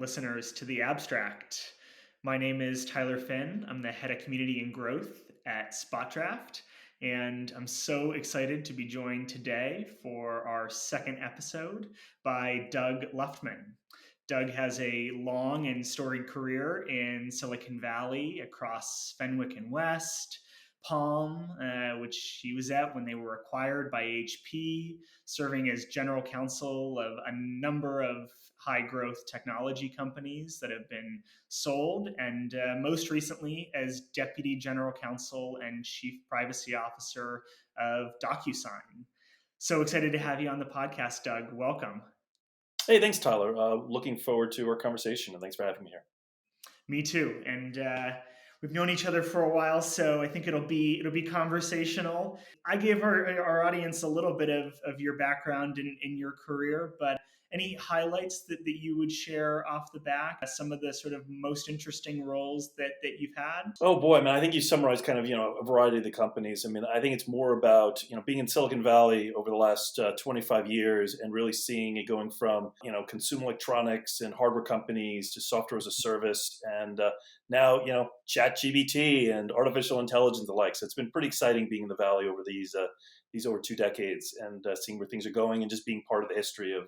listeners to The Abstract. My name is Tyler Finn. I'm the head of community and growth at SpotDraft, and I'm so excited to be joined today for our second episode by Doug Luftman. Doug has a long and storied career in Silicon Valley across Fenwick and West, Palm, which he was at when they were acquired by HP, serving as general counsel of a number of high growth technology companies that have been sold, and most recently as deputy general counsel and chief privacy officer of DocuSign. So excited to have you on the podcast, Doug. Welcome. Hey, thanks, Tyler. Looking forward to our conversation, and thanks for having me here. Me too. And we've known each other for a while, so I think it'll be conversational. I gave our audience a little bit of your background in your career, but any highlights that you would share off the back, some of the sort of most interesting roles that you've had? Oh boy, I mean, I think you summarized kind of, a variety of the companies. I mean, I think it's more about, being in Silicon Valley over the last 25 years and really seeing it going from, consumer electronics and hardware companies to software as a service. And now, ChatGPT and artificial intelligence and the like. So it's been pretty exciting being in the Valley over these over 2 decades and seeing where things are going and just being part of the history of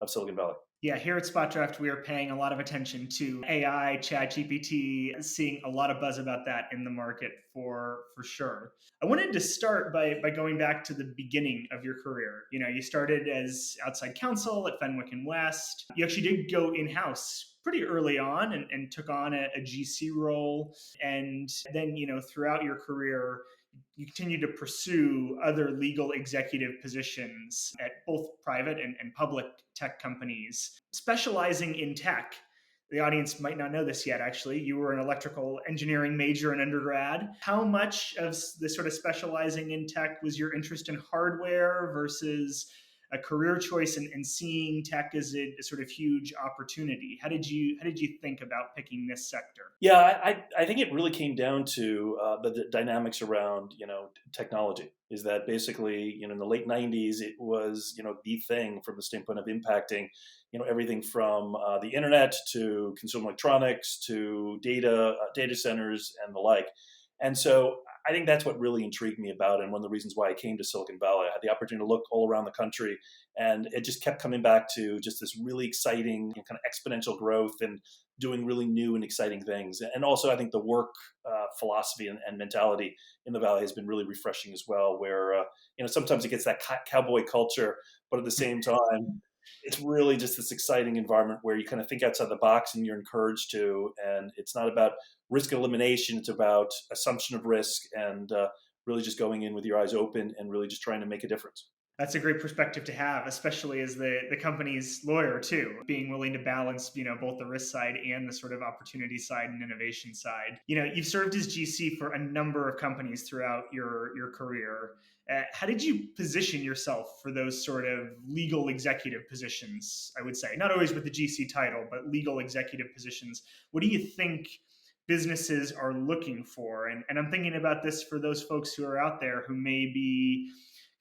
Silicon Valley. Yeah, here at SpotDraft, we are paying a lot of attention to AI, ChatGPT, seeing a lot of buzz about that in the market for sure. I wanted to start by going back to the beginning of your career. You started as outside counsel at Fenwick and West. You actually did go in-house pretty early on and took on a GC role. And then, throughout your career, you continue to pursue other legal executive positions at both private and public tech companies, specializing in tech. The audience might not know this yet, actually. You were an electrical engineering major in undergrad. How much of the sort of specializing in tech was your interest in hardware versus a career choice and seeing tech as a sort of huge opportunity? How did you think about picking this sector? Yeah, I think it really came down to the dynamics around, technology. Is that basically, in the late 90s, it was, the thing from the standpoint of impacting, everything from the internet to consumer electronics to data centers and the like. And so I think that's what really intrigued me about it, and one of the reasons why I came to Silicon Valley. I had the opportunity to look all around the country, and it just kept coming back to just this really exciting kind of exponential growth and doing really new and exciting things. And also, I think the work philosophy and mentality in the Valley has been really refreshing as well, where, sometimes it gets that cowboy culture, but at the same time, it's really just this exciting environment where you kind of think outside the box and you're encouraged to, and it's not about risk elimination. It's about assumption of risk and really just going in with your eyes open and really just trying to make a difference. That's a great perspective to have, especially as the company's lawyer too, being willing to balance, both the risk side and the sort of opportunity side and innovation side. You've served as GC for a number of companies throughout your career. How did you position yourself for those sort of legal executive positions, I would say? Not always with the GC title, but legal executive positions. What do you think businesses are looking for? And I'm thinking about this for those folks who are out there who may be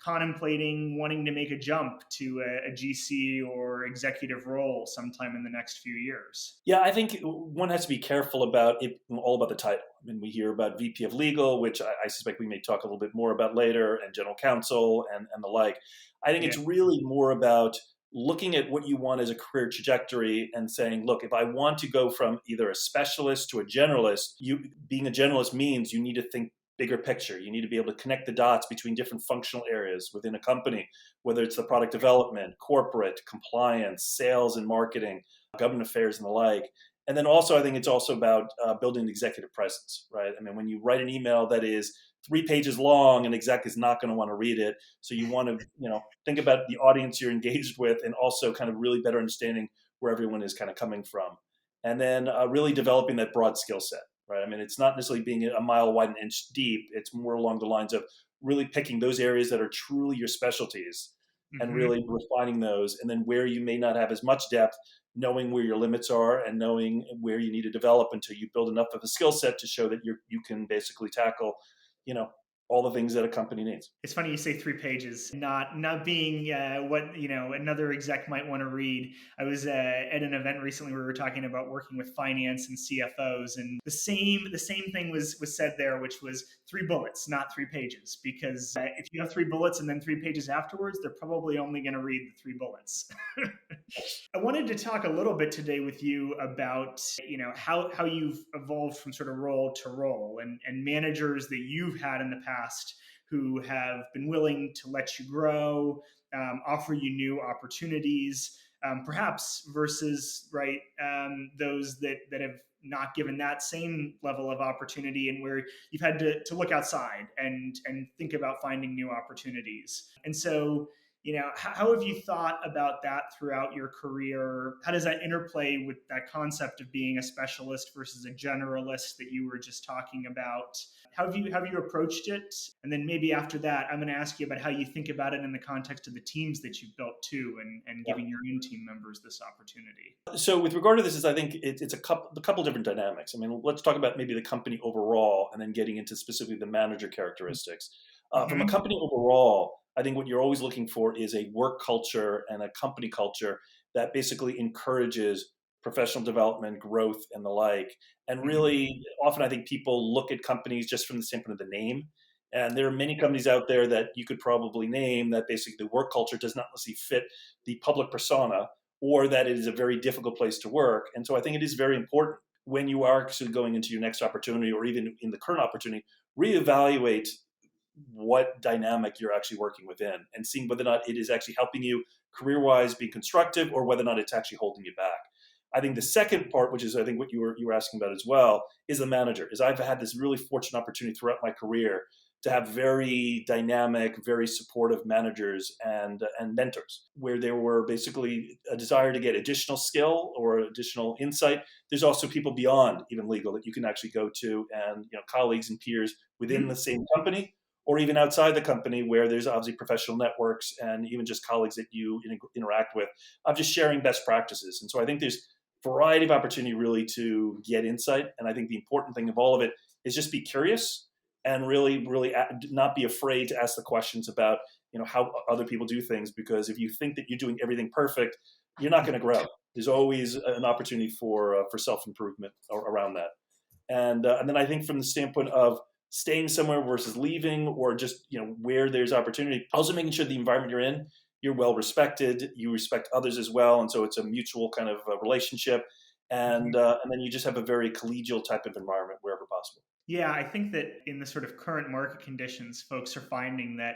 contemplating wanting to make a jump to a GC or executive role sometime in the next few years. Yeah, I think one has to be careful about it, all about the title. I mean, we hear about VP of Legal, which I suspect we may talk a little bit more about later, and General Counsel and the like. I think it's really more about looking at what you want as a career trajectory and saying, look, if I want to go from either a specialist to a generalist, being a generalist means you need to think bigger picture. You need to be able to connect the dots between different functional areas within a company, whether it's the product development, corporate, compliance, sales and marketing, government affairs and the like. And then also, I think it's also about building an executive presence, right? I mean, when you write an email that is 3 pages long, an exec is not going to want to read it. So you want to, think about the audience you're engaged with and also kind of really better understanding where everyone is kind of coming from. And then really developing that broad skill set. Right. I mean, it's not necessarily being a mile wide and inch deep. It's more along the lines of really picking those areas that are truly your specialties and really refining those. And then where you may not have as much depth, knowing where your limits are and knowing where you need to develop until you build enough of a skill set to show that you can basically tackle, all the things that a company needs. It's funny you say 3 pages, not being what another exec might want to read. I was at an event recently where we were talking about working with finance and CFOs, and the same thing was said there, which was 3 bullets, not 3 pages, because if you have 3 bullets and then 3 pages afterwards, they're probably only going to read the 3 bullets. I wanted to talk a little bit today with you about how you've evolved from sort of role to role, and managers that you've had in the past who have been willing to let you grow, offer you new opportunities, perhaps versus those that have not given that same level of opportunity, and where you've had to look outside and think about finding new opportunities. And so, how have you thought about that throughout your career? How does that interplay with that concept of being a specialist versus a generalist that you were just talking about? How have you approached it? And then maybe after that, I'm going to ask you about how you think about it in the context of the teams that you've built too, and Yeah. giving your own team members this opportunity. So with regard to this, is I think it's a couple different dynamics. I mean, let's talk about maybe the company overall, and then getting into specifically the manager characteristics. From a Mm-hmm. company overall, I think what you're always looking for is a work culture and a company culture that basically encourages professional development, growth, and the like. And Mm-hmm. really, often I think people look at companies just from the standpoint of the name. And there are many companies out there that you could probably name that basically the work culture does not necessarily fit the public persona, or that it is a very difficult place to work. And so I think it is very important when you are actually going into your next opportunity, or even in the current opportunity, reevaluate what dynamic you're actually working within, and seeing whether or not it is actually helping you career wise be constructive, or whether or not it's actually holding you back. I think the second part, which is I think what you were asking about as well, is the manager. Is I've had this really fortunate opportunity throughout my career to have very dynamic, very supportive managers and mentors, where there were basically a desire to get additional skill or additional insight. There's also people beyond even legal that you can actually go to, and colleagues and peers within the same company, or even outside the company, where there's obviously professional networks and even just colleagues that you interact with, of just sharing best practices. And so I think there's variety of opportunity really to get insight. And I think the important thing of all of it is just be curious, and really not be afraid to ask the questions about how other people do things. Because if you think that you're doing everything perfect, you're not going to grow. There's always an opportunity for self improvement around that. And then I think from the standpoint of staying somewhere versus leaving, or just where there's opportunity, also making sure the environment you're in, you're well respected, you respect others as well, and so it's a mutual kind of relationship, Mm-hmm. and then you just have a very collegial type of environment wherever possible. Yeah, I think that in the sort of current market conditions, folks are finding that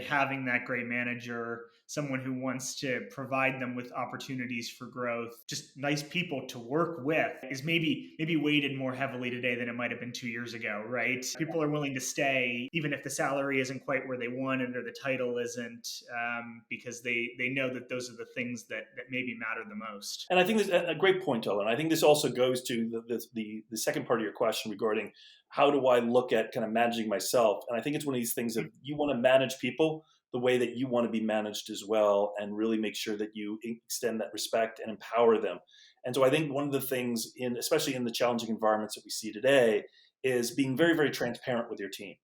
having that great manager, someone who wants to provide them with opportunities for growth, just nice people to work with, is maybe weighted more heavily today than it might have been 2 years ago, right? People are willing to stay even if the salary isn't quite where they wanted or the title isn't, because they know that those are the things that maybe matter the most. And I think that's a great point, Ellen. I think this also goes to the second part of your question regarding how do I look at kind of managing myself. And I think it's one of these things that you want to manage people the way that you want to be managed as well, and really make sure that you extend that respect and empower them. And so I think one of the things, especially in the challenging environments that we see today, is being very, very transparent with your team.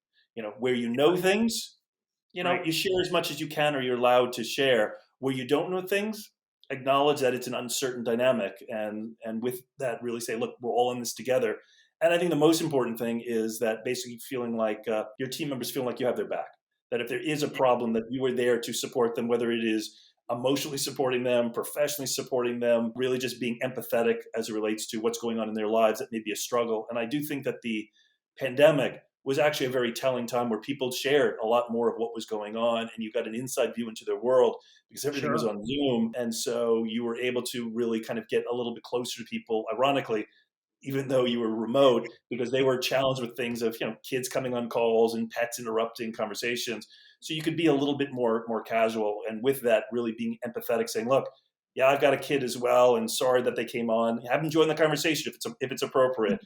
Where things, Right. you share as much as you can, or you're allowed to share. Where you don't know things, acknowledge that it's an uncertain dynamic, and with that, really say, look, we're all in this together. And I think the most important thing is that basically feeling like your team members feel like you have their back. That if there is a problem, that you are there to support them, whether it is emotionally supporting them, professionally supporting them, really just being empathetic as it relates to what's going on in their lives that may be a struggle. And I do think that the pandemic was actually a very telling time, where people shared a lot more of what was going on, and you got an inside view into their world because everything was Sure. on Zoom. And so you were able to really kind of get a little bit closer to people, ironically, even though you were remote, because they were challenged with things of kids coming on calls and pets interrupting conversations. So you could be a little bit more casual, and with that, really being empathetic, saying, look, yeah, I've got a kid as well, and sorry that they came on. Have them join the conversation if it's appropriate,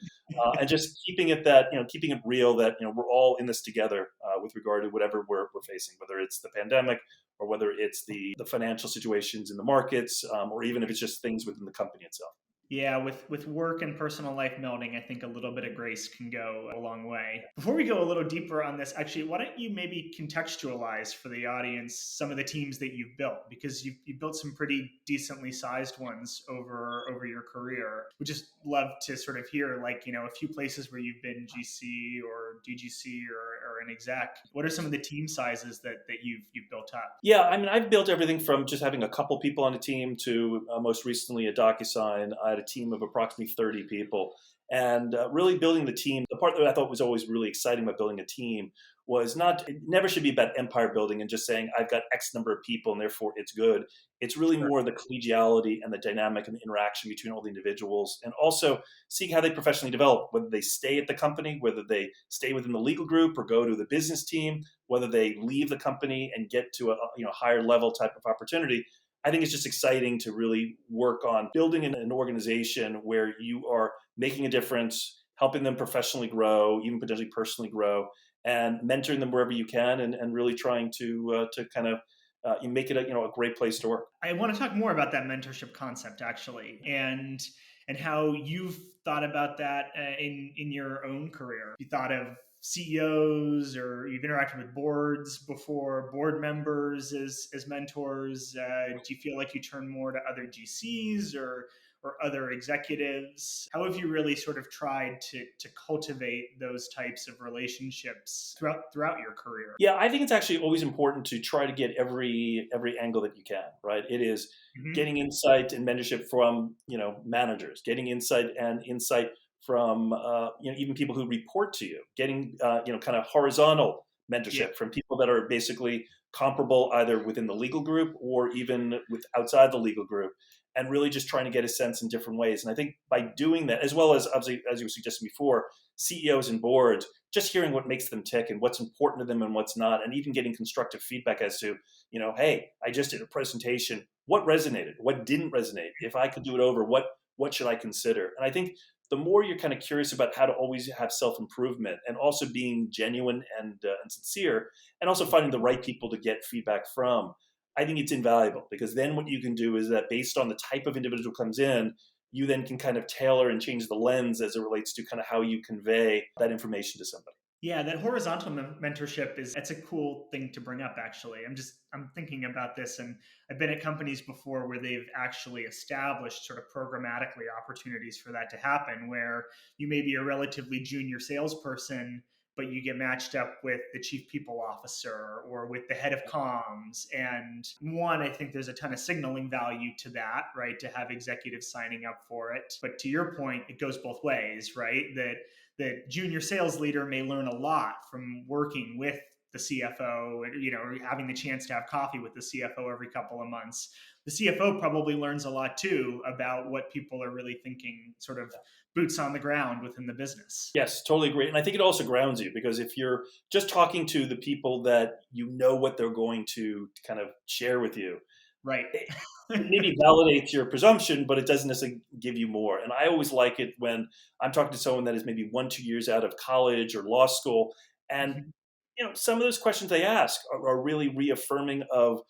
and just keeping it keeping it real, that we're all in this together, with regard to whatever we're facing, whether it's the pandemic, or whether it's the financial situations in the markets, or even if it's just things within the company itself. Yeah, with work and personal life melding, I think a little bit of grace can go a long way. Before we go a little deeper on this, actually, why don't you maybe contextualize for the audience some of the teams that you've built? Because you've built some pretty decently sized ones over your career. We just love to sort of hear, like, a few places where you've been GC or DGC or an exec. What are some of the team sizes that you've built up? Yeah, I mean, I've built everything from just having a couple people on a team to most recently at DocuSign, I had a team of approximately 30 people. And really building the team, the part that I thought was always really exciting about building a team was it never should be about empire building and just saying, I've got X number of people and therefore it's good. It's really Sure. more the collegiality and the dynamic and the interaction between all the individuals, and also seeing how they professionally develop, whether they stay at the company, whether they stay within the legal group or go to the business team, whether they leave the company and get to a higher level type of opportunity. I think it's just exciting to really work on building an organization where you are making a difference, helping them professionally grow, even potentially personally grow, and mentoring them wherever you can, and really trying to kind of you make it a great place to work. I want to talk more about that mentorship concept actually, and how you've thought about that in your own career. You thought of CEOs, or you've interacted with boards before, board members as mentors. Do you feel like you turn more to other GCs or other executives? How have you really sort of tried to cultivate those types of relationships throughout your career? Yeah, I think it's actually always important to try to get every angle that you can. Right? It is Hmm. getting insight and mentorship from managers, getting insight from even people who report to you, getting kind of horizontal Yeah. mentorship from people that are basically comparable either within the legal group or even with outside the legal group, and really just trying to get a sense in different ways. And I think by doing that, as well as obviously as you were suggesting before, CEOs and boards, just hearing what makes them tick and what's important to them and what's not, and even getting constructive feedback as to, hey, I just did a presentation. What resonated? What didn't resonate? If I could do it over, what should I consider? And I think the more you're kind of curious about how to always have self improvement, and also being genuine and sincere, and also finding the right people to get feedback from, I think it's invaluable, because then what you can do is that based on the type of individual comes in, you then can kind of tailor and change the lens as it relates to kind of how you convey that information to somebody. Yeah, that horizontal mentorship is that's a cool thing to bring up actually. I'm thinking about this, and I've been at companies before where they've actually established sort of programmatically opportunities for that to happen, where you may be a relatively junior salesperson, but you get matched up with the chief people officer or with the head of comms. And one, I think there's a ton of signaling value to that, right? To have executives signing up for it. But to your point, it goes both ways, right? That junior sales leader may learn a lot from working with the CFO, and or having the chance to have coffee with the CFO every couple of months. The CFO probably learns a lot too about what people are really thinking, sort of boots on the ground within the business. Yes, totally agree. And I think it also grounds you, because if you're just talking to the people that you know what they're going to kind of share with you, Right. it maybe validates your presumption, but it doesn't necessarily give you more. And I always like it when I'm talking to someone that is maybe 1, 2 years out of college or law school, and Mhm. some of those questions they ask are really reaffirming of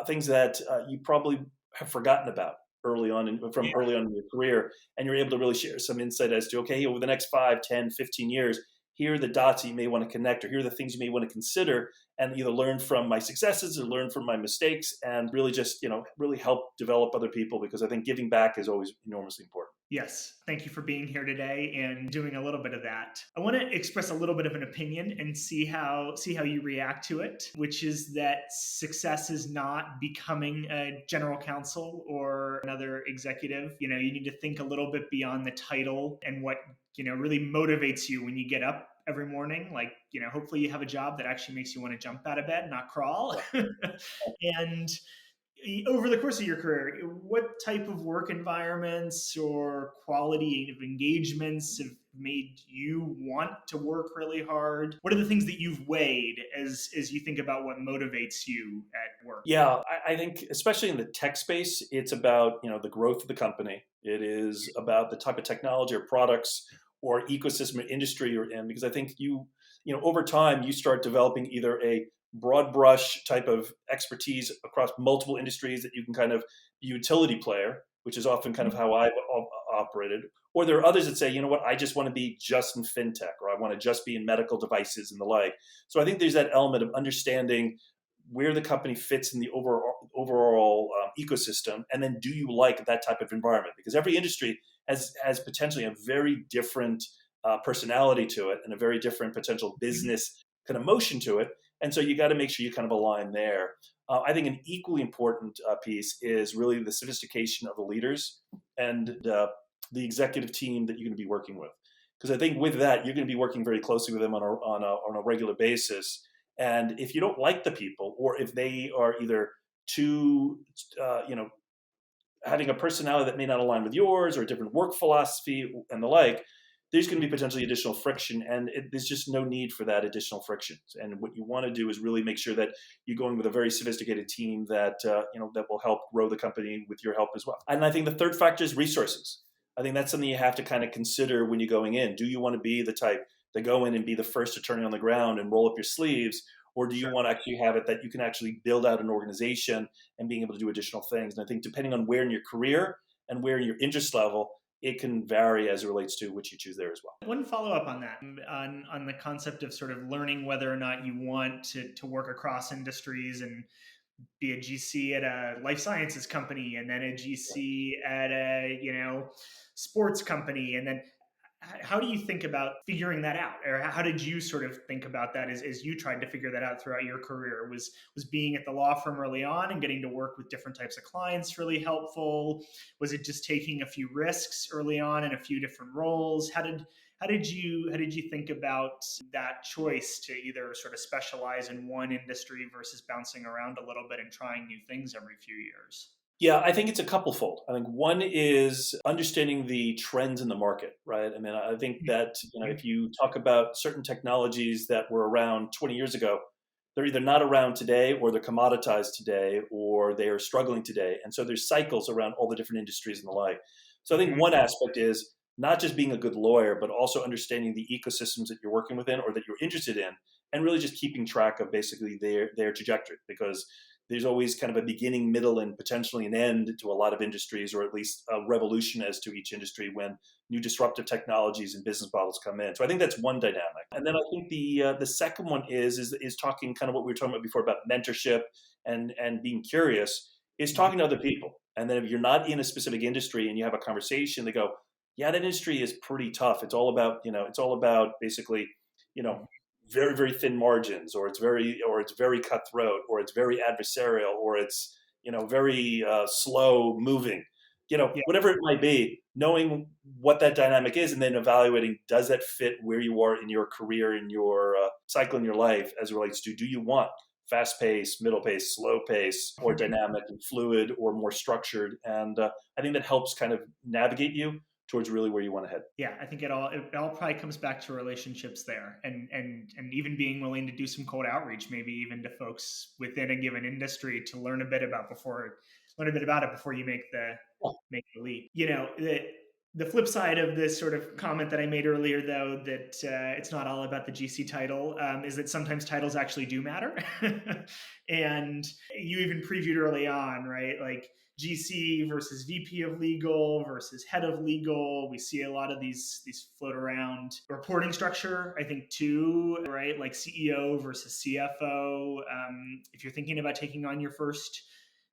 things that you probably have forgotten about from Yeah. early on in your career, and you're able to really share some insight as to, okay, over the next 5, 10, 15 years, here are the dots you may want to connect, or here are the things you may want to consider, and either learn from my successes or learn from my mistakes, and really just really help develop other people, because I think giving back is always enormously important. Yes. Thank you for being here today and doing a little bit of that. I want to express a little bit of an opinion and see how you react to it, which is that success is not becoming a general counsel or another executive. You need to think a little bit beyond the title and what, really motivates you when you get up every morning. Like, hopefully you have a job that actually makes you want to jump out of bed, not crawl. And over the course of your career, what type of work environments or quality of engagements have made you want to work really hard? What are the things that you've weighed as you think about what motivates you at work? Yeah, I think especially in the tech space, it's about the growth of the company. It is about the type of technology or products or ecosystem or industry you're in, because I think over time you start developing either a broad brush type of expertise across multiple industries that you can kind of be a utility player, which is often kind of how I've operated. Or there are others that say, you know what, I just want to be just in fintech, or I want to just be in medical devices and the like. So I think there's that element of understanding where the company fits in the overall ecosystem, and then do you like that type of environment? Because every industry has potentially a very different personality to it and a very different potential business kind of motion to it. And so you got to make sure you kind of align there. I think an equally important piece is really the sophistication of the leaders and the executive team that you're going to be working with. Because I think with that, you're going to be working very closely with them on a regular basis. And if you don't like the people, or if they are either too, having a personality that may not align with yours, or a different work philosophy and the like, there's going to be potentially additional friction, and there's just no need for that additional friction. And what you want to do is really make sure that you're going with a very sophisticated team that that will help grow the company with your help as well. And I think the third factor is resources. I think that's something you have to kind of consider when you're going in. Do you want to be the type to go in and be the first attorney on the ground and roll up your sleeves? Or do you want to actually have it that you can actually build out an organization and being able to do additional things? And I think depending on where in your career and where in your interest level, it can vary as it relates to which you choose there as well. One follow up on that, on the concept of sort of learning whether or not you want to work across industries and be a GC at a life sciences company, and then a GC at a sports company, and then how do you think about figuring that out, or how did you sort of think about that as you tried to figure that out throughout your career? Was being at the law firm early on and getting to work with different types of clients really helpful? Was it just taking a few risks early on in a few different roles? How did you think about that choice to either sort of specialize in one industry versus bouncing around a little bit and trying new things every few years? Yeah, I think it's a couple fold. I think one is understanding the trends in the market, right? I mean, I think that if you talk about certain technologies that were around 20 years ago, they're either not around today, or they're commoditized today, or they are struggling today. And so there's cycles around all the different industries and the like. So I think one aspect is not just being a good lawyer, but also understanding the ecosystems that you're working within or that you're interested in, and really just keeping track of basically their trajectory, because there's always kind of a beginning, middle, and potentially an end to a lot of industries, or at least a revolution as to each industry when new disruptive technologies and business models come in. So I think that's one dynamic. And then I think the second one is talking kind of what we were talking about before about mentorship and being curious, is talking to other people. And then if you're not in a specific industry and you have a conversation, they go, yeah, that industry is pretty tough. It's all about basically, very, very thin margins, or it's very cutthroat, or it's very adversarial, or it's very slow moving, Yeah. whatever it might be. Knowing what that dynamic is, and then evaluating, does that fit where you are in your career, in your cycle in your life, as it relates to, do you want fast pace, middle pace, slow pace, or dynamic and fluid, or more structured? And I think that helps kind of navigate you towards really where you want to head. Yeah, I think it all probably comes back to relationships there, and even being willing to do some cold outreach, maybe even to folks within a given industry, to learn a bit about it before you make the leap. The flip side of this sort of comment that I made earlier, though, that it's not all about the GC title, is that sometimes titles actually do matter. And you even previewed early on, right? Like GC versus VP of legal versus head of legal. We see a lot of these float around. Reporting structure, I think, too, right? Like CEO versus CFO. If you're thinking about taking on your first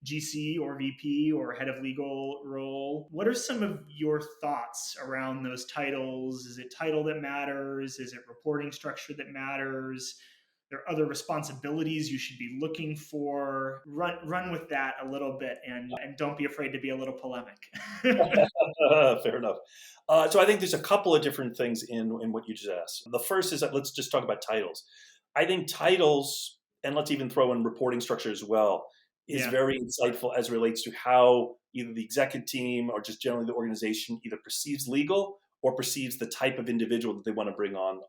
GC or VP or head of legal role, what are some of your thoughts around those titles? Is it title that matters? Is it reporting structure that matters? There are other responsibilities you should be looking for. Run with that a little bit, and don't be afraid to be a little polemic. Fair enough. So I think there's a couple of different things in what you just asked. The first is that let's just talk about titles. I think titles, and let's even throw in reporting structure as well, is very insightful as it relates to how either the executive team or just generally the organization either perceives legal or perceives the type of individual that they want to bring on.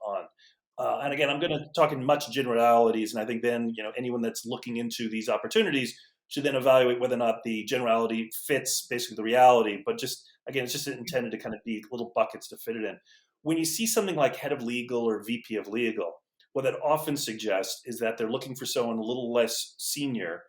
And again, I'm going to talk in much generalities, and I think then anyone that's looking into these opportunities should then evaluate whether or not the generality fits basically the reality. But just again, it's just intended to kind of be little buckets to fit it in. When you see something like head of legal or VP of legal, what that often suggests is that they're looking for someone a little less senior,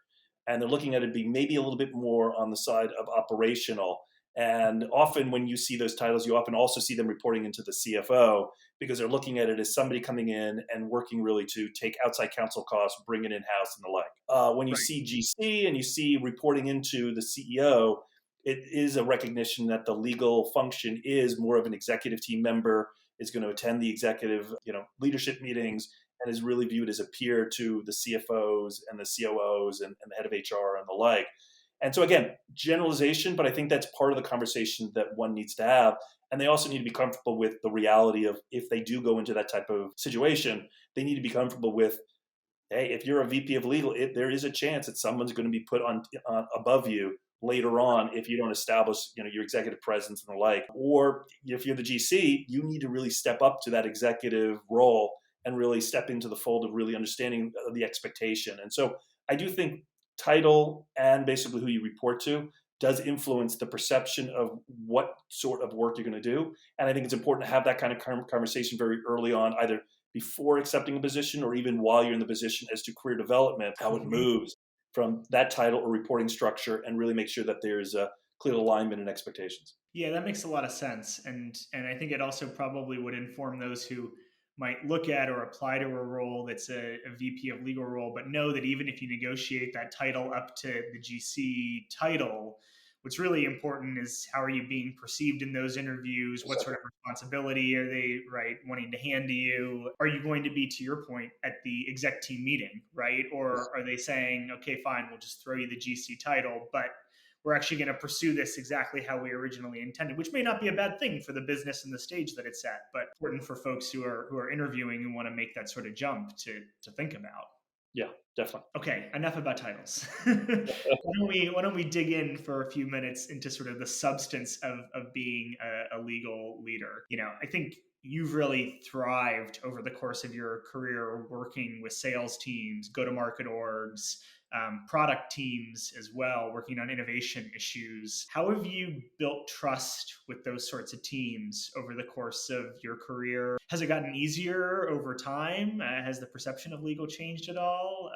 and they're looking at it being maybe a little bit more on the side of operational. And often when you see those titles, you often also see them reporting into the CFO because they're looking at it as somebody coming in and working really to take outside counsel costs, bring it in-house and the like. When you Right. see GC and you see reporting into the CEO, it is a recognition that the legal function is more of an executive team member, is going to attend the executive, leadership meetings, and is really viewed as a peer to the CFOs and the COOs and the head of HR and the like. And so again, generalization, but I think that's part of the conversation that one needs to have. And they also need to be comfortable with the reality of if they do go into that type of situation, they need to be comfortable with, hey, if you're a VP of legal, there is a chance that someone's going to be put on above you later on if you don't establish your executive presence and the like. Or if you're the GC, you need to really step up to that executive role and really step into the fold of really understanding the expectation. And so I do think title and basically who you report to does influence the perception of what sort of work you're going to do. And I think it's important to have that kind of conversation very early on, either before accepting a position or even while you're in the position, as to career development, how it moves from that title or reporting structure, and really make sure that there's a clear alignment and expectations. Yeah, that makes a lot of sense. And I think it also probably would inform those who might look at or apply to a role that's a VP of legal role, but know that even if you negotiate that title up to the GC title, what's really important is how are you being perceived in those interviews? What Exactly. sort of responsibility are they, right, wanting to hand to you? Are you going to be, to your point, at the exec team meeting, right? Or are they saying, okay, fine, we'll just throw you the GC title, but we're actually going to pursue this exactly how we originally intended, which may not be a bad thing for the business and the stage that it's at, but important for folks who are interviewing and want to make that sort of jump to think about. Yeah, definitely. Okay, enough about titles. Why don't we dig in for a few minutes into sort of the substance of being a legal leader? I think you've really thrived over the course of your career working with sales teams, go-to-market orgs, product teams as well, working on innovation issues. How have you built trust with those sorts of teams over the course of your career? Has it gotten easier over time? Has the perception of legal changed at all?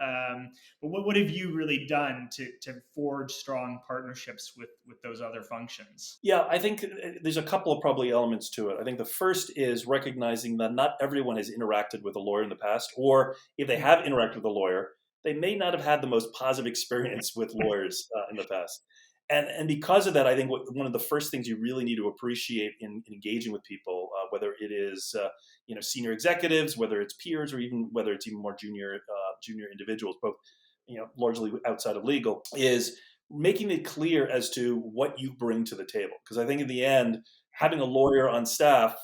But what have you really done to forge strong partnerships with those other functions? Yeah, I think there's a couple of probably elements to it. I think the first is recognizing that not everyone has interacted with a lawyer in the past, or if they have interacted with a lawyer, they may not have had the most positive experience with lawyers in the past. And because of that, I think one of the first things you really need to appreciate in engaging with people, whether it is senior executives, whether it's peers, or even whether it's even more junior individuals, both largely outside of legal, is making it clear as to what you bring to the table. Because I think in the end, having a lawyer on staff,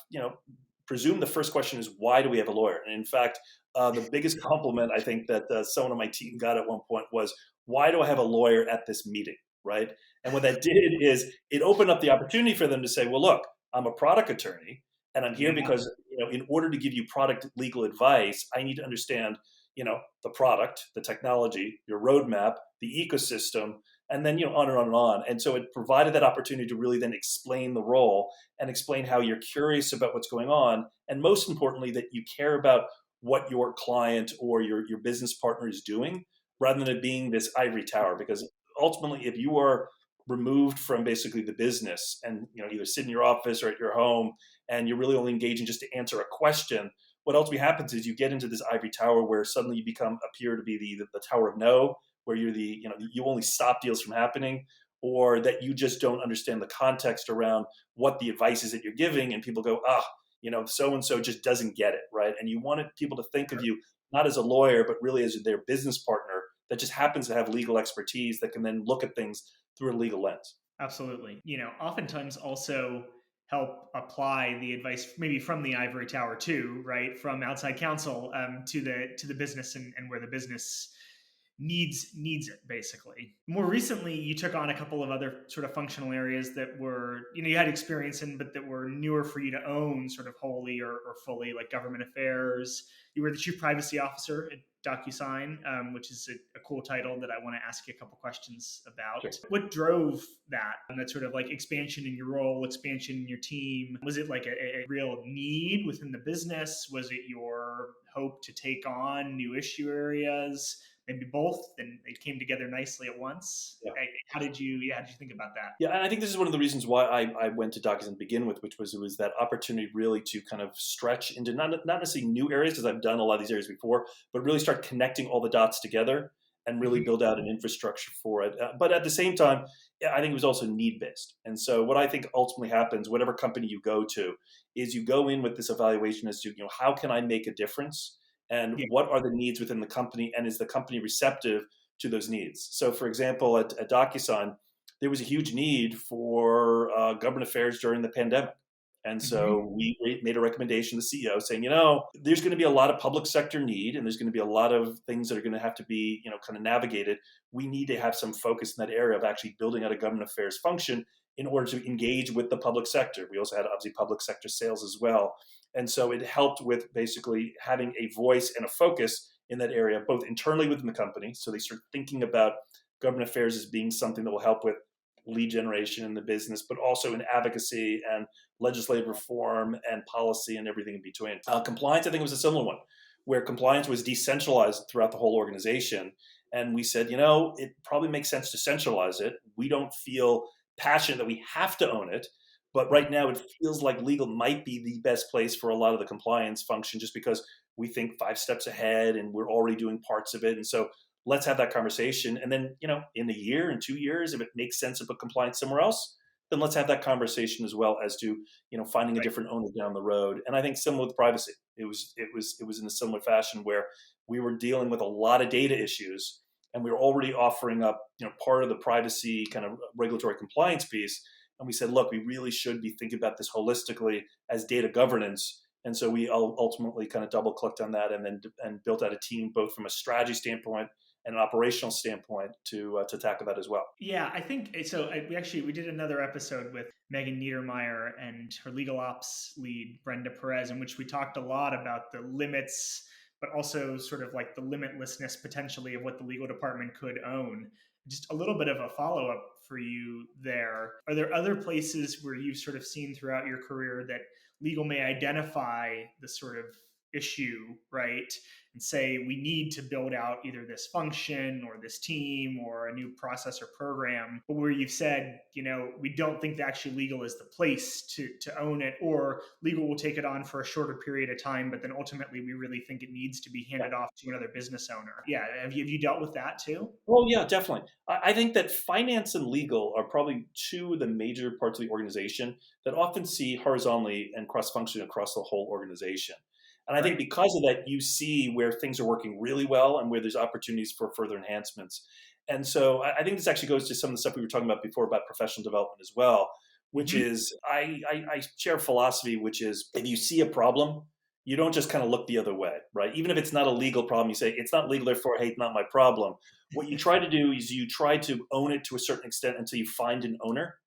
presume the first question is, why do we have a lawyer? And in fact, the biggest compliment I think that someone on my team got at one point was, why do I have a lawyer at this meeting? Right. And what that did is it opened up the opportunity for them to say, well, look, I'm a product attorney and I'm here Yeah. because, in order to give you product legal advice, I need to understand, the product, the technology, your roadmap, the ecosystem, and then, on and on and on. And so it provided that opportunity to really then explain the role and explain how you're curious about what's going on. And most importantly, that you care about what your client or your business partner is doing rather than it being this ivory tower. Because ultimately, if you are removed from basically the business and either sit in your office or at your home and you're really only engaging just to answer a question, what ultimately happens is you get into this ivory tower where suddenly you appear to be the tower of no, where you're you only stop deals from happening, or that you just don't understand the context around what the advice is that you're giving, and people go, so and so just doesn't get it, right? And you wanted people to think of you not as a lawyer, but really as their business partner that just happens to have legal expertise that can then look at things through a legal lens. Absolutely. Oftentimes also help apply the advice maybe from the ivory tower too, right? From outside counsel to the business and where the business needs it basically. More recently, you took on a couple of other sort of functional areas that were, you had experience in, but that were newer for you to own sort of wholly or fully, like government affairs. You were the chief privacy officer at DocuSign, which is a cool title that I want to ask you a couple questions about. Sure. What drove that sort of like expansion in your role, expansion in your team? Was it like a real need within the business? Was it your hope to take on new issue areas? maybe both, and it came together nicely at once? Yeah. How did you think about that? Yeah, and I think this is one of the reasons why I went to DocuSign to begin with, which was it was that opportunity really to kind of stretch into not necessarily new areas because I've done a lot of these areas before, but really start connecting all the dots together and really Hmm. build out an infrastructure for it. But at the same time, yeah, I think it was also need based. And so what I think ultimately happens, whatever company you go to, is you go in with this evaluation as to how can I make a difference, and Yeah. what are the needs within the company, and is the company receptive to those needs? So, for example, at DocuSign there was a huge need for government affairs during the pandemic. And Hmm. so we made a recommendation to the CEO saying, there's going to be a lot of public sector need, and there's going to be a lot of things that are going to have to be, kind of navigated. We need to have some focus in that area of actually building out a government affairs function in order to engage with the public sector. We also had obviously public sector sales as well. And so it helped with basically having a voice and a focus in that area, both internally within the company. So they start thinking about government affairs as being something that will help with lead generation in the business, but also in advocacy and legislative reform and policy and everything in between. Compliance, I think, was a similar one, where compliance was decentralized throughout the whole organization. And we said, it probably makes sense to centralize it. We don't feel passionate that we have to own it. But right now, it feels like legal might be the best place for a lot of the compliance function just because we think 5 steps ahead and we're already doing parts of it. And so let's have that conversation. And then, in a year and 2 years, if it makes sense to put compliance somewhere else, then let's have that conversation as well as to, finding a Right. different owner down the road. And I think similar with privacy, it was in a similar fashion where we were dealing with a lot of data issues and we were already offering up, part of the privacy kind of regulatory compliance piece. And we said, look, we really should be thinking about this holistically as data governance. And so we ultimately kind of double clicked on that and built out a team both from a strategy standpoint and an operational standpoint to tackle that as well. Yeah, I think so. We did another episode with Megan Niedermeyer and her legal ops lead Brenda Perez, in which we talked a lot about the limits, but also sort of like the limitlessness potentially of what the legal department could own. Just a little bit of a follow up for you there. Are there other places where you've sort of seen throughout your career that legal may identify the sort of issue, right? And say we need to build out either this function or this team or a new process or program, but where you've said, we don't think that actually legal is the place to own it, or legal will take it on for a shorter period of time, but then ultimately we really think it needs to be Yeah. handed off to another business owner. Yeah, have you dealt with that too? Well, yeah, definitely. I think that finance and legal are probably two of the major parts of the organization that often see horizontally and cross function across the whole organization. And I think Right. because of that, you see where things are working really well and where there's opportunities for further enhancements. And so I think this actually goes to some of the stuff we were talking about before about professional development as well, which Hmm. is I share a philosophy, which is if you see a problem, you don't just kind of look the other way, right? Even if it's not a legal problem, you say, it's not legal, therefore, hey, it's not my problem. What you try to do is you try to own it to a certain extent until you find an owner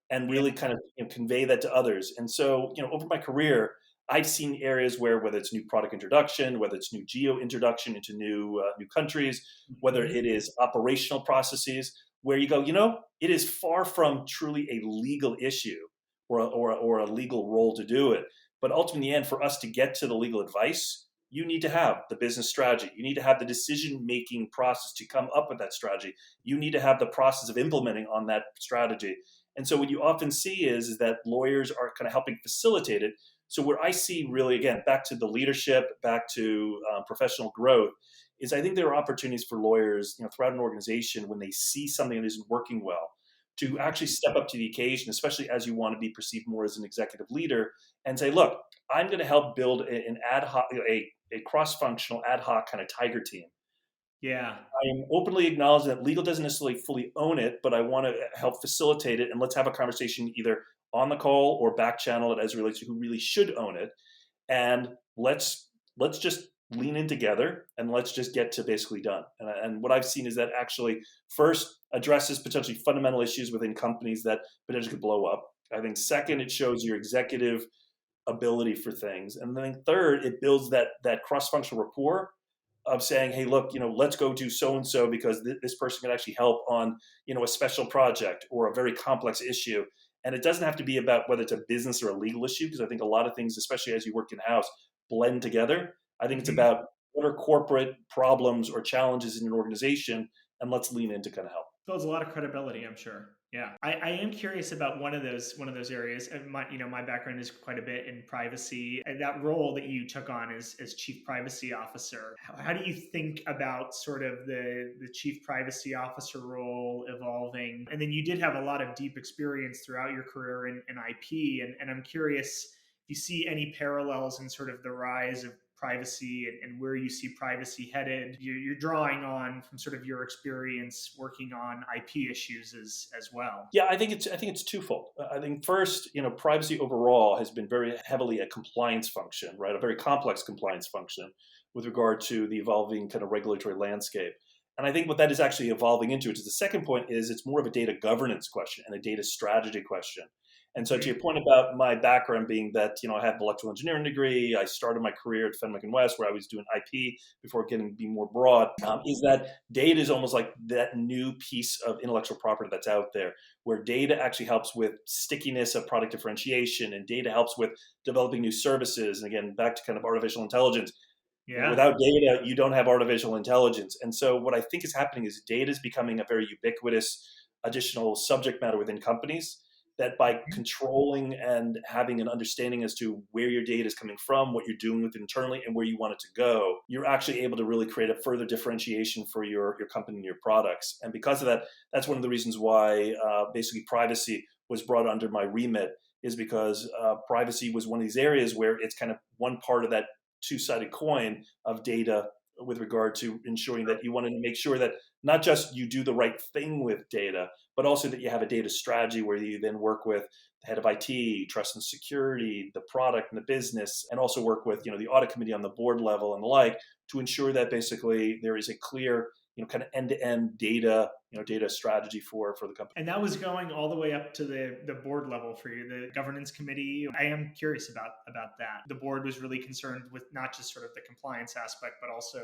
and Yeah. really kind of convey that to others. And so, over my career, I've seen areas where whether it's new product introduction, whether it's new geo introduction into new countries, whether Hmm. it is operational processes, where you go, it is far from truly a legal issue or a legal role to do it. But ultimately, in the end, for us to get to the legal advice, you need to have the business strategy. You need to have the decision making process to come up with that strategy. You need to have the process of implementing on that strategy. And so what you often see is that lawyers are kind of helping facilitate it. So where I see really, again, back to the leadership, back to professional growth, is I think there are opportunities for lawyers, throughout an organization when they see something that isn't working well, to actually step up to the occasion, especially as you want to be perceived more as an executive leader, and say, look, I'm going to help build an ad hoc, a cross-functional ad hoc kind of tiger team. Yeah. I am openly acknowledging that legal doesn't necessarily fully own it, but I want to help facilitate it. And let's have a conversation either on the call or back channel it as it relates to who really should own it. And let's just lean in together and let's just get to basically done. And what I've seen is that actually first addresses potentially fundamental issues within companies that potentially could blow up. I think second, it shows your executive ability for things. And then third, it builds that cross-functional rapport of saying, hey, look, let's go do so and so because this person can actually help on, a special project or a very complex issue. And it doesn't have to be about whether it's a business or a legal issue, because I think a lot of things, especially as you work in house, blend together. I think it's Hmm. about what are corporate problems or challenges in an organization, and let's lean in to kind of help. Builds a lot of credibility, I'm sure. Yeah, I am curious about one of those areas. And my background is quite a bit in privacy, and that role that you took on as chief privacy officer. How do you think about sort of the chief privacy officer role evolving? And then you did have a lot of deep experience throughout your career in IP, and I'm curious if you see any parallels in sort of the rise of privacy and where you see privacy headed. You're drawing on from sort of your experience working on IP issues as well. Yeah, I think it's twofold. I think first, privacy overall has been very heavily a compliance function, right? A very complex compliance function with regard to the evolving kind of regulatory landscape. And I think what that is actually evolving into, which is the second point, is it's more of a data governance question and a data strategy question. And so, to your point about my background being that, I had an electrical engineering degree, I started my career at Fenwick and West, where I was doing IP before getting to be more broad. Is that data is almost like that new piece of intellectual property that's out there, where data actually helps with stickiness of product differentiation, and data helps with developing new services. And again, back to kind of artificial intelligence. Yeah. Without data, you don't have artificial intelligence. And so, what I think is happening is data is becoming a very ubiquitous additional subject matter within companies, that by controlling and having an understanding as to where your data is coming from, what you're doing with it internally, and where you want it to go, you're actually able to really create a further differentiation for your company and your products. And because of that, that's one of the reasons why basically privacy was brought under my remit, is because privacy was one of these areas where it's kind of one part of that two-sided coin of data, with regard to ensuring that you want to make sure that not just you do the right thing with data, but also that you have a data strategy where you then work with the head of IT, trust and security, the product and the business, and also work with, the audit committee on the board level and the like, to ensure that basically there is a clear, kind of end-to-end data, data strategy for the company. And that was going all the way up to the board level for you, the governance committee. I am curious about that. The board was really concerned with not just sort of the compliance aspect, but also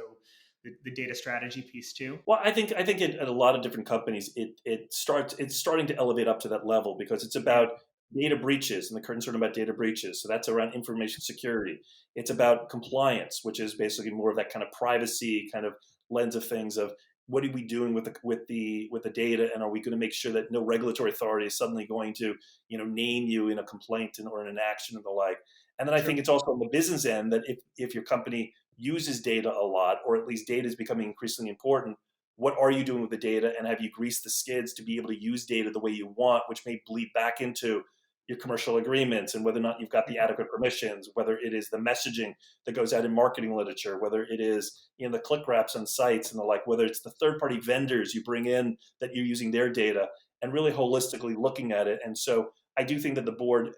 the data strategy piece too. Well, I think at a lot of different companies, it's starting to elevate up to that level, because it's about data breaches and the concern about data breaches. So that's around information security. It's about compliance, which is basically more of that kind of privacy kind of lens of things, of what are we doing with the data, and are we going to make sure that no regulatory authority is suddenly going to name you in a complaint or in an action and the like. And then I think it's also on the business end that if your company uses data a lot, or at least data is becoming increasingly important, what are you doing with the data, and have you greased the skids to be able to use data the way you want, which may bleed back into your commercial agreements, and whether or not you've got the adequate permissions, whether it is the messaging that goes out in marketing literature, whether it is the click wraps on sites and the like, whether it's the third-party vendors you bring in that you're using their data, and really holistically looking at it. And so I do think that the board,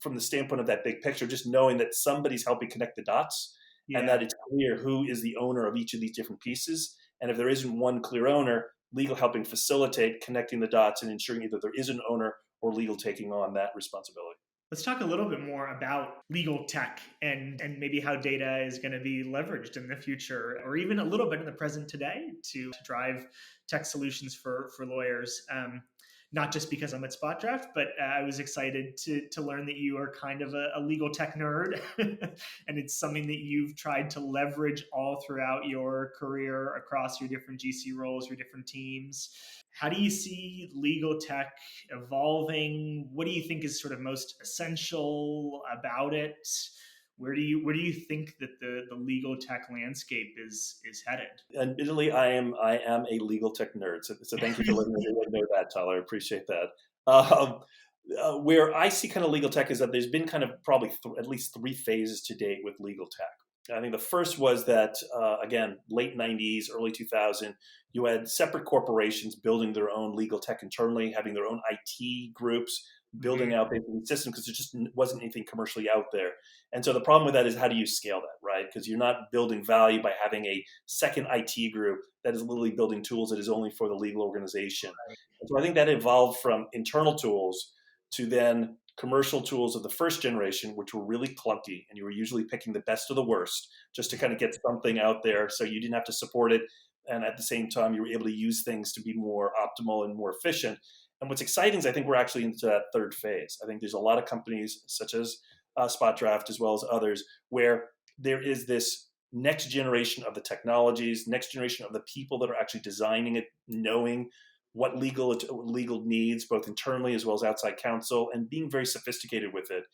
from the standpoint of that big picture, just knowing that somebody's helping connect the dots, and that it's clear who is the owner of each of these different pieces. And if there isn't one clear owner, legal helping facilitate connecting the dots and ensuring either there is an owner or legal taking on that responsibility. Let's talk a little bit more about legal tech and maybe how data is going to be leveraged in the future, or even a little bit in the present today, to drive tech solutions for lawyers. Not just because I'm at Spot Draft, but I was excited to learn that you are kind of a legal tech nerd, and it's something that you've tried to leverage all throughout your career across your different GC roles, your different teams. How do you see legal tech evolving? What do you think is sort of most essential about it? Where do you think that the legal tech landscape is headed? Admittedly, I am a legal tech nerd, so thank you for letting me know that, Tyler. I appreciate that. Where I see kind of legal tech is that there's been kind of probably at least three phases to date with legal tech. I think the first was that, again, late 90s, early 2000, you had separate corporations building their own legal tech internally, having their own IT groups, building out basically systems, because there just wasn't anything commercially out there. And so the problem with that is, how do you scale that, right? Because you're not building value by having a second IT group that is literally building tools that is only for the legal organization. And so I think that evolved from internal tools to then commercial tools of the first generation, which were really clunky, and you were usually picking the best of the worst just to kind of get something out there, so you didn't have to support it. And at the same time, you were able to use things to be more optimal and more efficient. And what's exciting is I think we're actually into that third phase. I think there's a lot of companies such as Spot Draft, as well as others, where there is this next generation of the technologies, next generation of the people that are actually designing it, knowing what legal needs, both internally as well as outside counsel, and being very sophisticated with it.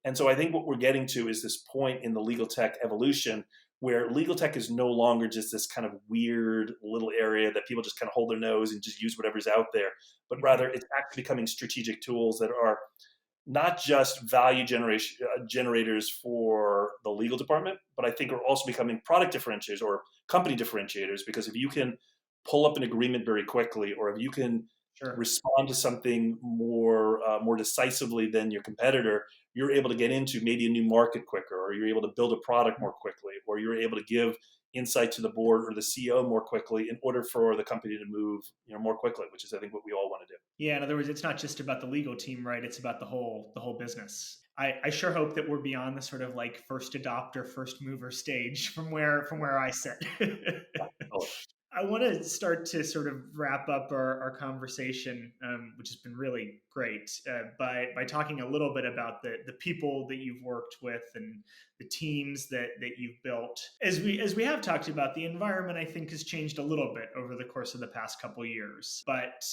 And so I think what we're getting to is this point in the legal tech evolution where legal tech is no longer just this kind of weird little area that people just kind of hold their nose and just use whatever's out there, but rather it's actually becoming strategic tools that are not just value generators for the legal department, but I think are also becoming product differentiators or company differentiators. Because if you can pull up an agreement very quickly, or if you can Sure. respond to something more decisively than your competitor, you're able to get into maybe a new market quicker, or you're able to build a product more quickly, or you're able to give insight to the board or the CEO more quickly in order for the company to move more quickly, which is I think what we all want to do. Yeah, in other words, it's not just about the legal team, right? It's about the whole business. I sure hope that we're beyond the sort of like first adopter, first mover stage from where I sit. Oh, I want to start to sort of wrap up our conversation, which has been really great, by talking a little bit about the people that you've worked with and the teams that you've built. As we have talked about, the environment I think has changed a little bit over the course of the past couple years, but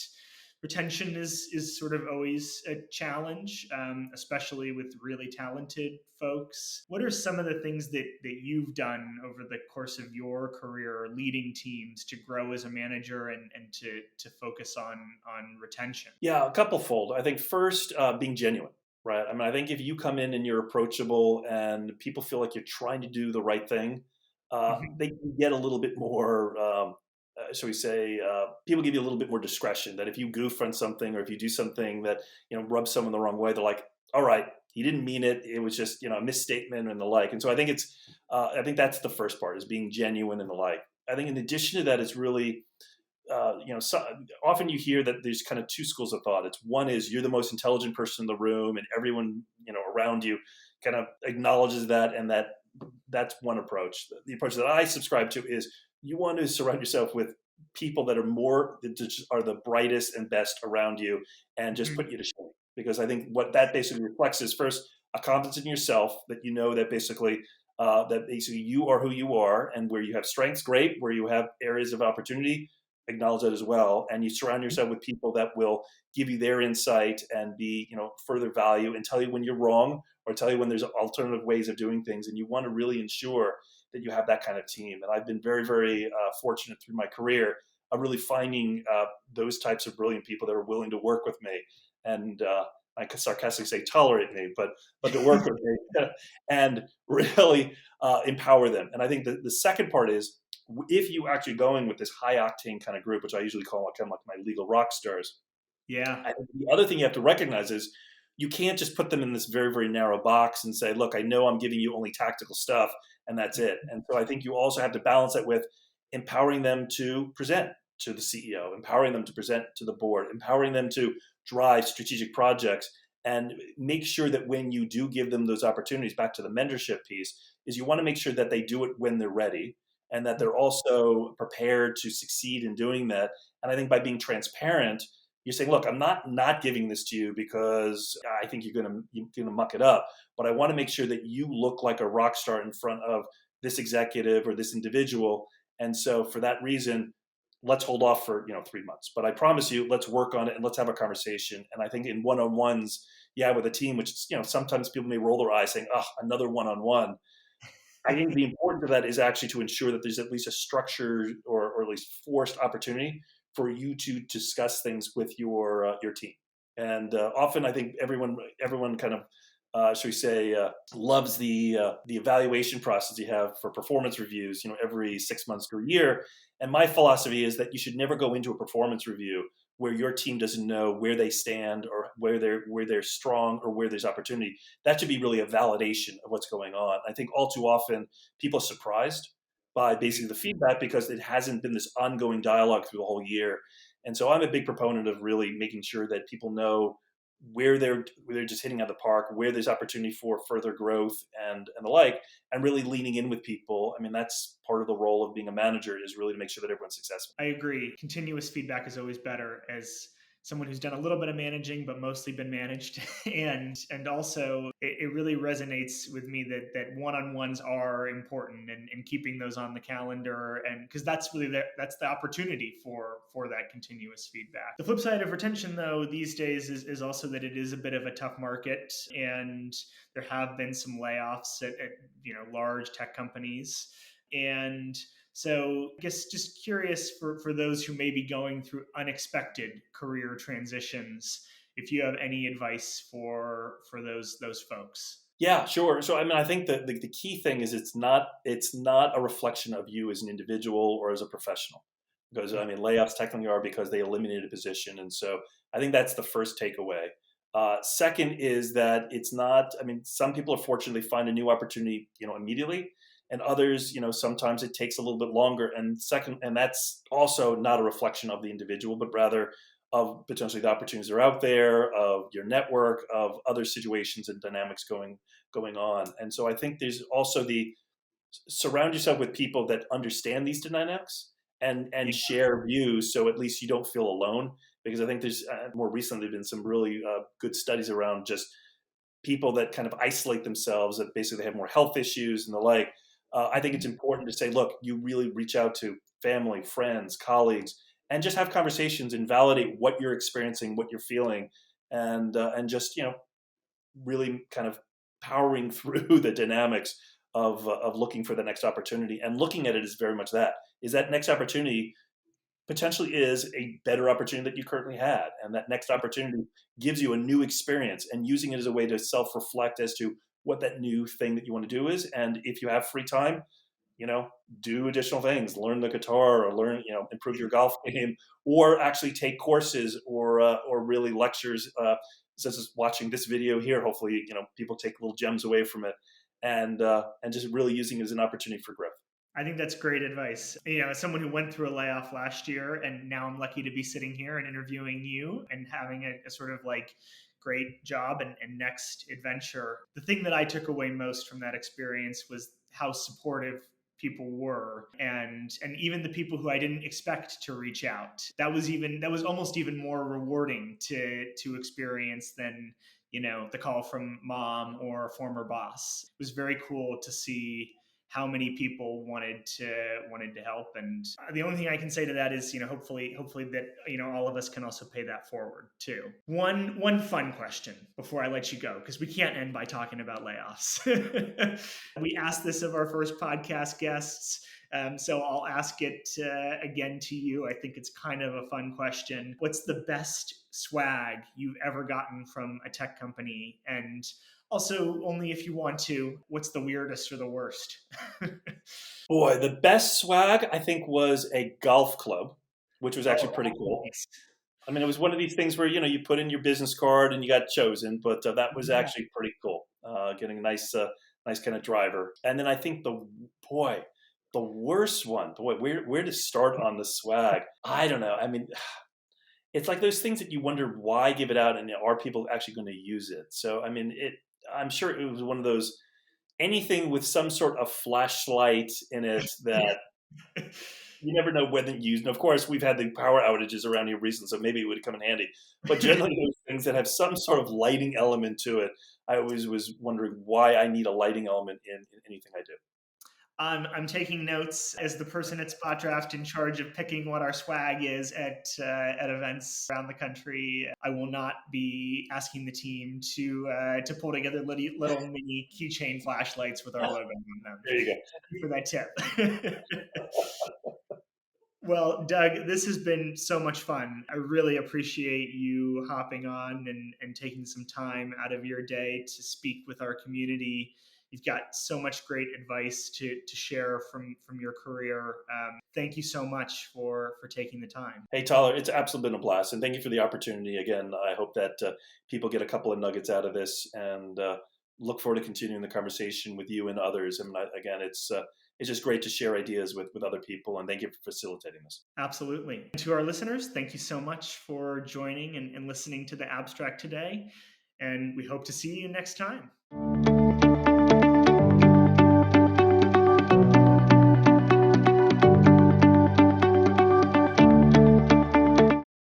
retention is sort of always a challenge, especially with really talented folks. What are some of the things that you've done over the course of your career leading teams to grow as a manager and to focus on retention? yeah, a couple fold. I think first, being genuine, right? I mean, I think if you come in and you're approachable and people feel like you're trying to do the right thing, Mhm. they can get a little bit more, shall we say, people give you a little bit more discretion. That if you goof on something or if you do something that rubs someone the wrong way, they're like, "All right, he didn't mean it. It was just a misstatement and the like." And so I think that's the first part is being genuine and the like. I think in addition to that, it's really so often you hear that there's kind of two schools of thought. It's one is you're the most intelligent person in the room, and everyone around you kind of acknowledges that, and that's one approach. The approach that I subscribe to is you want to surround yourself with people that just are the brightest and best around you, and just put Mhm. you to shame. Because I think what that basically reflects is first a confidence in yourself that that basically you are who you are, and where you have strengths, great. Where you have areas of opportunity, acknowledge that as well, and you surround yourself with people that will give you their insight and be further value and tell you when you're wrong or tell you when there's alternative ways of doing things, and you want to really ensure that you have that kind of team. And I've been very very fortunate through my career of really finding those types of brilliant people that are willing to work with me, and I could sarcastically say tolerate me, but to work with me and really empower them. And I think the second part is if you actually going with this high octane kind of group, which I usually call kind of like my legal rock stars, Yeah. I think the other thing you have to recognize is you can't just put them in this very, very narrow box and say, look, I know I'm giving you only tactical stuff and that's it. And so I think you also have to balance it with empowering them to present to the CEO, empowering them to present to the board, empowering them to drive strategic projects, and make sure that when you do give them those opportunities, back to the mentorship piece, is you want to make sure that they do it when they're ready and that they're also prepared to succeed in doing that. And I think by being transparent, you're saying, look, I'm not giving this to you because I think you're gonna muck it up, but I want to make sure that you look like a rock star in front of this executive or this individual. And so for that reason, let's hold off for 3 months. But I promise you, let's work on it and let's have a conversation. And I think in one-on-ones, yeah, with a team, which sometimes people may roll their eyes saying, "Oh, another one-on-one." I think the importance of that is actually to ensure that there's at least a structured or at least forced opportunity for you to discuss things with your team. And often, I think everyone kind of should we say loves the evaluation process you have for performance reviews. Every 6 months to a year. And my philosophy is that you should never go into a performance review where your team doesn't know where they stand or where they're strong or where there's opportunity. That should be really a validation of what's going on. I think all too often people are surprised by basically the feedback because it hasn't been this ongoing dialogue through the whole year. And so I'm a big proponent of really making sure that people know where they're just hitting out the park, where there's opportunity for further growth and the like, and really leaning in with people. I mean, that's part of the role of being a manager is really to make sure that everyone's successful. I agree. Continuous feedback is always better as someone who's done a little bit of managing, but mostly been managed. And also it really resonates with me that one-on-ones are important, and keeping those on the calendar, and because that's really that's the opportunity for that continuous feedback. The flip side of retention, though, these days is also that it is a bit of a tough market, and there have been some layoffs at large tech companies. And so I guess just curious for those who may be going through unexpected career transitions, if you have any advice for those folks. Yeah, sure. So I mean, I think that the key thing is it's not a reflection of you as an individual or as a professional, because I Yeah. mean, layoffs technically are because they eliminated a position, and so I think that's the first takeaway. Second is that it's not. I mean, some people are fortunately find a new opportunity, immediately, and others, sometimes it takes a little bit longer. And second, and that's also not a reflection of the individual, but rather of potentially the opportunities that are out there, of your network, of other situations and dynamics going on. And so I think there's also the surround yourself with people that understand these dynamics and Yeah. share views, so at least you don't feel alone. Because I think there's more recently been some really good studies around just people that kind of isolate themselves, that basically have more health issues and the like. I think it's important to say, look, you really reach out to family, friends, colleagues, and just have conversations and validate what you're experiencing, what you're feeling, and just really kind of powering through the dynamics of looking for the next opportunity, and looking at it as very much that is that next opportunity potentially is a better opportunity that you currently had. And that next opportunity gives you a new experience, and using it as a way to self reflect as to what that new thing that you want to do is. And if you have free time, you know, do additional things, learn the guitar, or learn, improve your golf game, or actually take courses, or really lectures, such as watching this video here. Hopefully, people take little gems away from it, and just really using it as an opportunity for growth. I think that's great advice. As someone who went through a layoff last year, and now I'm lucky to be sitting here and interviewing you and having a sort of like great job and next adventure. The thing that I took away most from that experience was how supportive people were, and even the people who I didn't expect to reach out. That was almost even more rewarding to experience than the call from mom or a former boss. It was very cool to see how many people wanted to help. And the only thing I can say to that is, hopefully that all of us can also pay that forward too. One fun question before I let you go, because we can't end by talking about layoffs. We asked this of our first podcast guests, so I'll ask it again to you. I think it's kind of a fun question. What's the best swag you've ever gotten from a tech company? And also, only if you want to, what's the weirdest or the worst? Boy, the best swag I think was a golf club, which was actually pretty cool. Nice. I mean, it was one of these things where you put in your business card and you got chosen, but that was Yeah. actually pretty cool. Getting a nice kind of driver. And then I think the worst one, boy, where to start on the swag? I don't know. I mean, it's like those things that you wonder why give it out, and are people actually going to use it? So I mean, I'm sure it was one of those, anything with some sort of flashlight in it that you never know when it's used. And of course, we've had the power outages around here recently, so maybe it would come in handy. But generally, those things that have some sort of lighting element to it, I always was wondering why I need a lighting element in anything I do. I'm taking notes as the person at Spot Draft in charge of picking what our swag is at events around the country. I will not be asking the team to pull together little mini keychain flashlights with our logo on them. There you go. Thank you for that tip. Well, Doug, this has been so much fun. I really appreciate you hopping on and taking some time out of your day to speak with our community. You've got so much great advice to share from your career. Thank you so much for taking the time. Hey, Tyler, it's absolutely been a blast, and thank you for the opportunity. Again, I hope that people get a couple of nuggets out of this, and look forward to continuing the conversation with you and others. And again, it's just great to share ideas with other people, and thank you for facilitating this. Absolutely. And to our listeners, thank you so much for joining and listening to the abstract today. And we hope to see you next time.